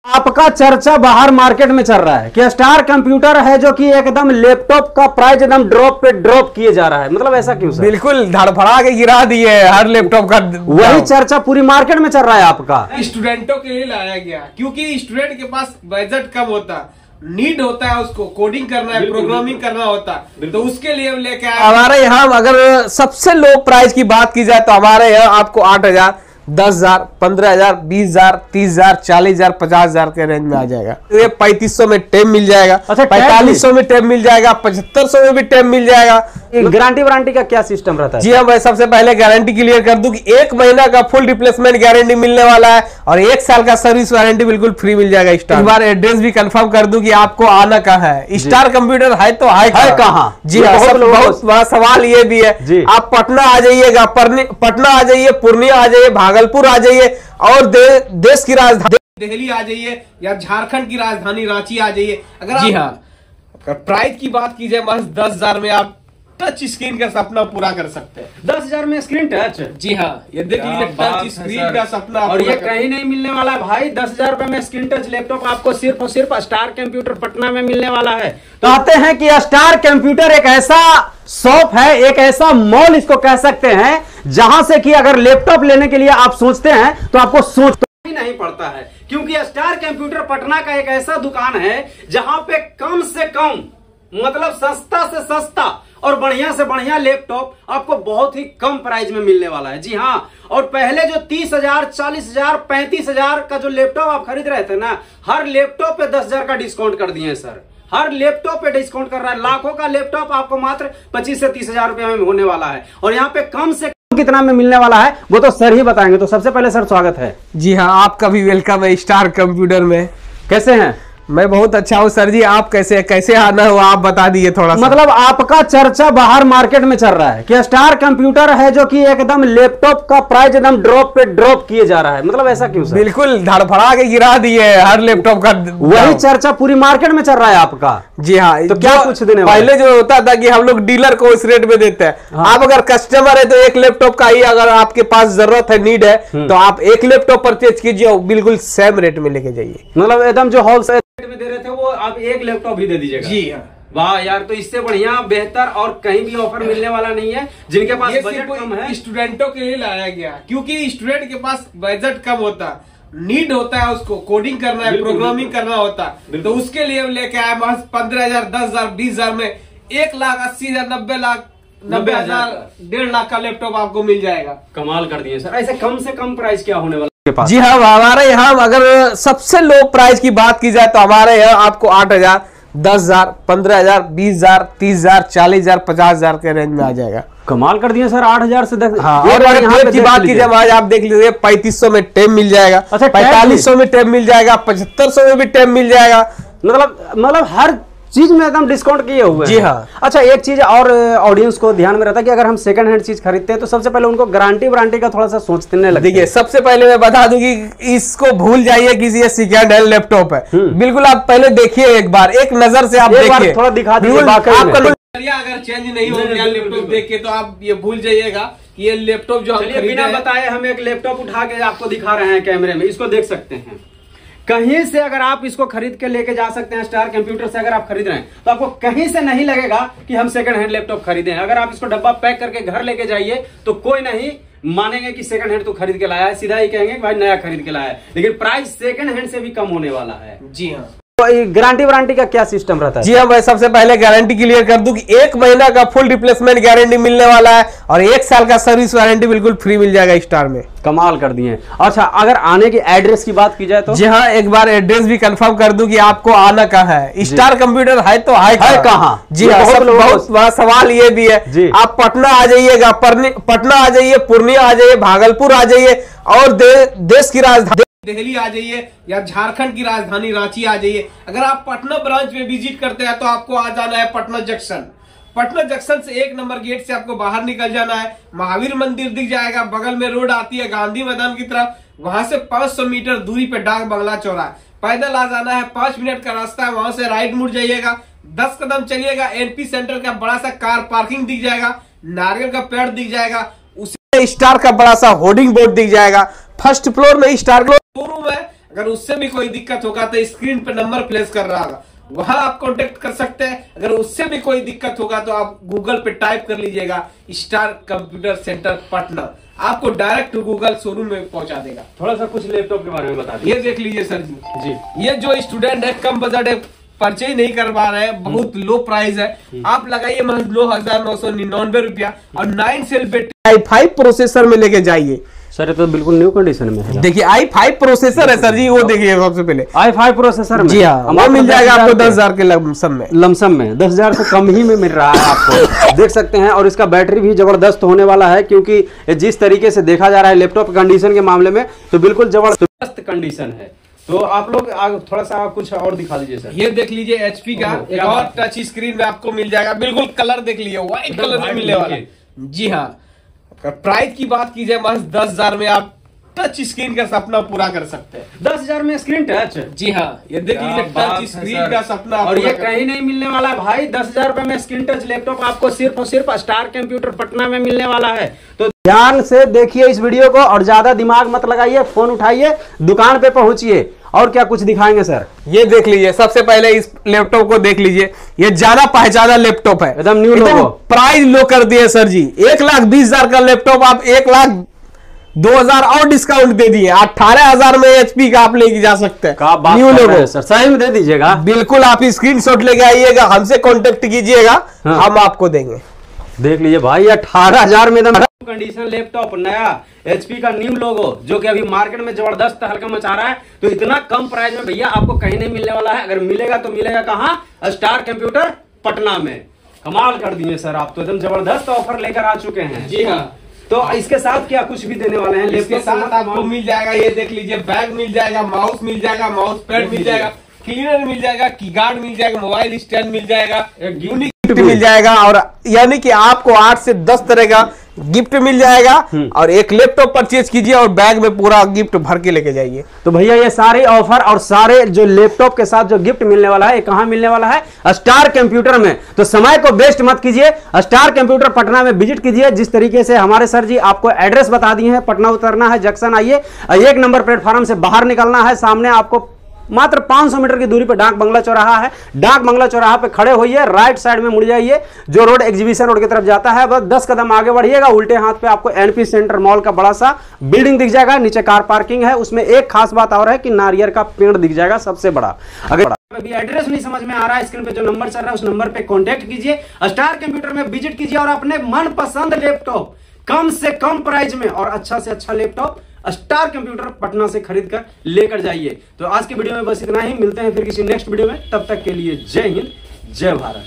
आपका चर्चा बाहर मार्केट में चल रहा है कि स्टार कंप्यूटर है जो कि एकदम लैपटॉप का प्राइस एकदम ड्रॉप पे ड्रॉप किए जा रहा है। मतलब ऐसा क्यों सर? बिल्कुल धड़फड़ा के गिरा दिए हर लैपटॉप का। वही चर्चा पूरी मार्केट में चल रहा है आपका। स्टूडेंटों के लिए लाया गया क्योंकि स्टूडेंट के पास बजट कम होता, नीड होता है, उसको कोडिंग करना है, प्रोग्रामिंग करना होता, तो उसके लिए लेके आया। हमारे यहाँ अगर सबसे लो प्राइस की बात की जाए तो हमारे यहाँ आपको 8,000, 10,000, 15,000, 20,000, 30,000, 40,000, 50,000 के रेंज में आ जाएगा। ये 3500 में टैब मिल जाएगा, 4500 में टैब मिल जाएगा, 7500 में भी टैब मिल जाएगा। गारंटी वारंटी का क्या सिस्टम रहता है? जी हाँ, मैं सबसे पहले गारंटी क्लियर कर दूं कि 1 महीना का फुल रिप्लेसमेंट गारंटी मिलने वाला है और 1 साल का सर्विस वारंटी बिल्कुल फ्री मिल जाएगा। स्टार, एक बार एड्रेस भी कंफर्म कर दूं कि आपको आना कहाँ है। स्टार कंप्यूटर है तो है कहाँ? जी हाँ, बहुत बड़ा सवाल ये भी है। आप पटना आ जाइएगा, पटना आ जाइए, पूर्णिया आ जाइए, भागलपुर आ जाइए और देश की राजधानी दिल्ली आ जाइए या झारखंड की राजधानी रांची आ जाइए। अगर जी हाँ, प्राइस की बात की जाए बस 10,000 में आप टच स्क्रीन का सपना पूरा कर सकते हैं। 10,000 में स्क्रीन टच? जी हाँ, ये देख लीजिए टच स्क्रीन का सपना। और ये कहीं नहीं मिलने वाला है भाई। 10,000 रुपए में स्क्रीन टच लैपटॉप आपको सिर्फ और सिर्फ स्टार कंप्यूटर पटना में मिलने वाला है। कहते हैं कि स्टार कंप्यूटर एक ऐसा शॉप है, एक ऐसा मॉल इसको कह सकते हैं, जहां से कि अगर लैपटॉप लेने के लिए आप सोचते हैं तो आपको सोच ही नहीं पड़ता है, क्योंकि स्टार कंप्यूटर पटना का एक ऐसा दुकान है जहां पे कम से कम, मतलब सस्ता से सस्ता और बढ़िया से बढ़िया लैपटॉप आपको बहुत ही कम प्राइस में मिलने वाला है। जी हाँ, और पहले जो 30,000, 40,000, 35,000 का जो लैपटॉप आप खरीद रहे थे ना, हर लैपटॉप पे 10,000 का डिस्काउंट कर दिए हैं सर। हर लैपटॉप पे डिस्काउंट कर रहा है। लाखों का लैपटॉप आपको मात्र 25 से 30,000 रुपए में होने वाला है और यहाँ पे कम से कम कितना में मिलने वाला है वो तो सर ही बताएंगे। तो सबसे पहले सर स्वागत है। जी हाँ, आपका भी वेलकम है स्टार कंप्यूटर में। कैसे हैं? मैं बहुत अच्छा हूँ सर जी, आप कैसे आना हो आप बता दिए थोड़ा सा। मतलब आपका चर्चा बाहर मार्केट में चल रहा है कि स्टार कंप्यूटर है जो कि एकदम लैपटॉप का प्राइस एकदम ड्रॉप पे ड्रॉप किए जा रहा है। मतलब ऐसा क्यों सर? बिल्कुल धड़फड़ा के गिरा दिए हर लैपटॉप का। वही चर्चा पूरी मार्केट में चल रहा है आपका। जी हाँ, तो क्या कुछ दिन पहले जो होता था कि हम लोग डीलर को इस रेट में देते हैं। हाँ। आप अगर कस्टमर है तो एक लैपटॉप का ही अगर आपके पास जरूरत है, नीड है, तो आप एक लैपटॉप परचेज कीजिए, बिल्कुल सेम रेट में लेके जाइए। मतलब एकदम जो होलसेल में दे रहे थे वो आप एक लैपटॉप ही दे दीजिएगा। जी हाँ, वाह यार, तो इससे बढ़िया बेहतर और कहीं भी ऑफर मिलने वाला नहीं है। जिनके पास बजट कम है, स्टूडेंटों के लिए लाया गया क्योंकि स्टूडेंट के पास बजट कम होता, नीड होता है, उसको कोडिंग करना है, प्रोग्रामिंग करना होता, तो उसके लिए लेके आया बस 15,000, 10,000, 20,000 में 1,80,000, 90,000, 1.5 लाख का लैपटॉप आपको मिल जाएगा। कमाल कर दिए सर। ऐसे कम से कम प्राइस क्या होने वाला? जी हाँ, हमारे यहाँ अगर सबसे लो प्राइस की बात की जाए तो हमारे यहाँ आपको 8,000, 10,000, 15,000, 20,000, 30,000, 40,000, 50,000 के रेंज में आ जाएगा। कमाल कर दिए सर, 8,000 से। हाँ, और टैब की बात की जाए आज आप देख लीजिए 3500 में टैब मिल जाएगा, 4500 में टैब मिल जाएगा, 7500 में भी टैब मिल जाएगा। मतलब हर चीज में एकदम डिस्काउंट किए हुए हैं। जी हाँ। अच्छा, एक चीज और ऑडियंस को ध्यान में रहता है कि अगर हम सेकंड हैंड चीज खरीदते हैं तो सबसे पहले उनको गारंटी वारंटी का थोड़ा सा सोचने लगते हैं। देखिए, सबसे पहले मैं बता दूं कि इसको भूल जाइए किसी ये सेकंड हैंड लैपटॉप है। बिल्कुल आप पहले देखिए, एक बार एक नजर से आप देखिए, थोड़ा दिखा दीजिए। अगर चेंज नहीं हो गया लैपटॉप देख के तो आप ये भूल जाइएगा ये लैपटॉप जो हम बिना बताए हम एक लैपटॉप उठा के आपको दिखा रहे हैं कैमरे में, इसको देख सकते हैं। कहीं से अगर आप इसको खरीद के लेके जा सकते हैं, स्टार कंप्यूटर से अगर आप खरीद रहे हैं तो आपको कहीं से नहीं लगेगा कि हम सेकंड हैंड लैपटॉप खरीदे हैं। अगर आप इसको डब्बा पैक करके घर लेके जाइए तो कोई नहीं मानेंगे कि सेकंड हैंड तो खरीद के लाया है, सीधा ही कहेंगे भाई नया खरीद के लाया है। लेकिन प्राइस सेकंड हैंड से भी कम होने वाला है। जी हाँ। गारंटी वारंटी का क्या सिस्टम रहता है? जी हाँ, मैं सबसे पहले गारंटी क्लियर कर दूं कि 1 महीना का फुल रिप्लेसमेंट गारंटी मिलने वाला है और 1 साल का सर्विस वारंटी बिल्कुल फ्री मिल जाएगा स्टार में। कमाल कर दिए। अच्छा, अगर आने की एड्रेस की बात की जाए तो? जी हाँ, एक बार एड्रेस भी कंफर्म कर दूं कि आपको आना कहाँ है। स्टार कंप्यूटर है तो है कहाँ? जी हाँ, बहुत बड़ा सवाल ये भी है। आप पटना आ जाइएगा, पटना आ जाइए, पूर्णिया आ जाइए, भागलपुर आ जाइए और देश की राजधानी दिल्ली आ जाइए या झारखंड की राजधानी रांची आ जाइए। अगर आप पटना ब्रांच में विजिट करते हैं तो आपको आ जाना है पटना जंक्शन। पटना जंक्शन से 1 नंबर गेट से आपको बाहर निकल जाना है। महावीर मंदिर दिख जाएगा, बगल में रोड आती है गांधी मैदान की तरफ, वहां से 500 मीटर दूरी पे डाक बंगला चौराहा, पैदल आ जाना है, 5 मिनट का रास्ता है। वहां से राइट मुड़ जाइएगा, 10 कदम चलिएगा, एनपी सेंटर का बड़ा सा कार पार्किंग दिख जाएगा, नारियल का पेड़ दिख जाएगा, उसी स्टार का बड़ा सा होर्डिंग बोर्ड दिख जाएगा। फर्स्ट फ्लोर में स्टार शोरूम है। अगर उससे भी कोई दिक्कत होगा तो स्क्रीन पे नंबर प्लेस कर रहा होगा, वहां आप कांटेक्ट कर सकते हैं। अगर उससे भी कोई दिक्कत होगा तो आप गूगल पे टाइप कर लीजिएगा स्टार कंप्यूटर सेंटर पटना, आपको डायरेक्ट गूगल शोरूम में पहुंचा देगा। थोड़ा सा कुछ लैपटॉप के बारे में बता दीजिए। ये देख लीजिए सर जी, ये जो स्टूडेंट है कम बजट है, परचेज नहीं कर पा रहे हैं, बहुत लो प्राइस है, आप लगाइए महज 9,999 रुपया और 9 सेल बैटरी i5 प्रोसेसर में लेके जाइए सर। ये तो बिल्कुल न्यू कंडीशन में है। देखिए i5 प्रोसेसर है सर जी, वो देखिए सबसे पहले i5 प्रोसेसर में जी हाँ, वो मिल जाएगा आपको 10,000 के लमसम में 10,000 से कम ही में मिल रहा है आपको, देख सकते हैं। और इसका बैटरी भी जबरदस्त होने वाला है, क्योंकि जिस तरीके से देखा जा रहा है लैपटॉप कंडीशन के मामले में तो बिल्कुल जबरदस्त कंडीशन है। तो आप लोग थोड़ा सा कुछ और दिखा दीजिए सर। ये देख लीजिए एचपी का एक और टच स्क्रीन में आपको मिल जाएगा, बिल्कुल कलर देख लीजिए व्हाइट कलर में मिलने वाला है। जी हाँ, प्राइस की बात की जाए महज 10,000 में आप टच स्क्रीन का सपना पूरा कर सकते हैं। 10,000 में स्क्रीन टच? जी हाँ, ये देख लीजिए टच स्क्रीन का सपना। और ये कहीं नहीं मिलने वाला है भाई। 10,000 रुपए में स्क्रीन टच लैपटॉप आपको सिर्फ और सिर्फ स्टार कंप्यूटर पटना में मिलने वाला है। तो ध्यान से देखिए इस वीडियो को और ज्यादा दिमाग मत लगाइए, फोन उठाइए, दुकान पे पहुंचिए। और क्या कुछ दिखाएंगे सर? ये देख लीजिए, सबसे पहले इस लैपटॉप को देख लीजिए, ये ज्यादा पहचाना लैपटॉप है, एकदम न्यू लोगो। प्राइस लो कर दिए सर जी, 1,20,000 का लैपटॉप आप 1,02,000 और डिस्काउंट दे दिए, 18,000 में एचपी का आप लेके जा सकते हैं। न्यू लोगो सर, सही में दे दीजिएगा। बिल्कुल, आप स्क्रीनशॉट लेके आइएगा, हमसे कॉन्टेक्ट कीजिएगा, हम आपको देंगे। देख लीजिए भाई 18,000 में एकदम कंडीशन लैपटॉप नया एचपी का न्यू लोगो, जो कि अभी मार्केट में जबरदस्त हल्का मचा रहा है। तो इतना कम प्राइस में भैया आपको कहीं नहीं मिलने वाला है। अगर मिलेगा तो मिलेगा कहाँ? स्टार कंप्यूटर पटना में। कमाल कर दिए सर, आप तो एकदम जबरदस्त ऑफर लेकर आ चुके हैं। जी हाँ, तो इसके साथ क्या कुछ भी देने वाले हैं? इसके साथ आपको मिल जाएगा, ये देख लीजिए बैग मिल जाएगा, माउस मिल जाएगा, माउस पैड मिल जाएगा, क्लीनर मिल जाएगा, कीगार्ड मिल जाएगा, मोबाइल स्टैंड मिल जाएगा, एक यूनिक मिल जाएगा। और यानी कि आपको 8 से 10 तरह का गिफ्ट मिल जाएगा। और एक लैपटॉप परचेज कीजिए और बैग में पूरा गिफ्ट भर के लेके जाइए। तो भैया ये सारे ऑफर और सारे जो लैपटॉप के साथ जो गिफ्ट मिलने वाला है, ये कहां मिलने वाला है? स्टार कंप्यूटर में। तो समय को वेस्ट मत कीजिए, स्टार कंप्यूटर पटना में विजिट कीजिए। जिस तरीके से हमारे सर जी आपको एड्रेस बता दिए हैं, पटना उतरना है, जंक्शन आइए, 1 नंबर प्लेटफॉर्म से बाहर निकलना है, सामने आपको मात्र 500 मीटर की दूरी पर डाक बंगला चौराहा है। डाक बंगला चौराहा पे खड़े होइए, राइट साइड में मुड़ जाइए, जो रोड एग्जीबिशन रोड की तरफ जाता है, बस 10 कदम आगे बढ़िएगा, उल्टे हाथ पे आपको एनपी सेंटर मॉल का बड़ा सा बिल्डिंग दिख जाएगा, नीचे कार पार्किंग है। उसमें एक खास बात और है कि नारियल का पेड़ दिख जाएगा सबसे बड़ा। अगर अभी एड्रेस नहीं समझ में आ रहा है, स्क्रीन पे जो नंबर चल रहा है उस नंबर पे कॉन्टेक्ट कीजिए, स्टार कंप्यूटर में विजिट कीजिए और अपने मनपसंद लैपटॉप कम से कम प्राइस में और अच्छा से अच्छा लैपटॉप स्टार कंप्यूटर पटना से खरीद कर लेकर जाइए। तो आज के वीडियो में बस इतना ही, मिलते हैं फिर किसी नेक्स्ट वीडियो में, तब तक के लिए जय हिंद, जय भारत।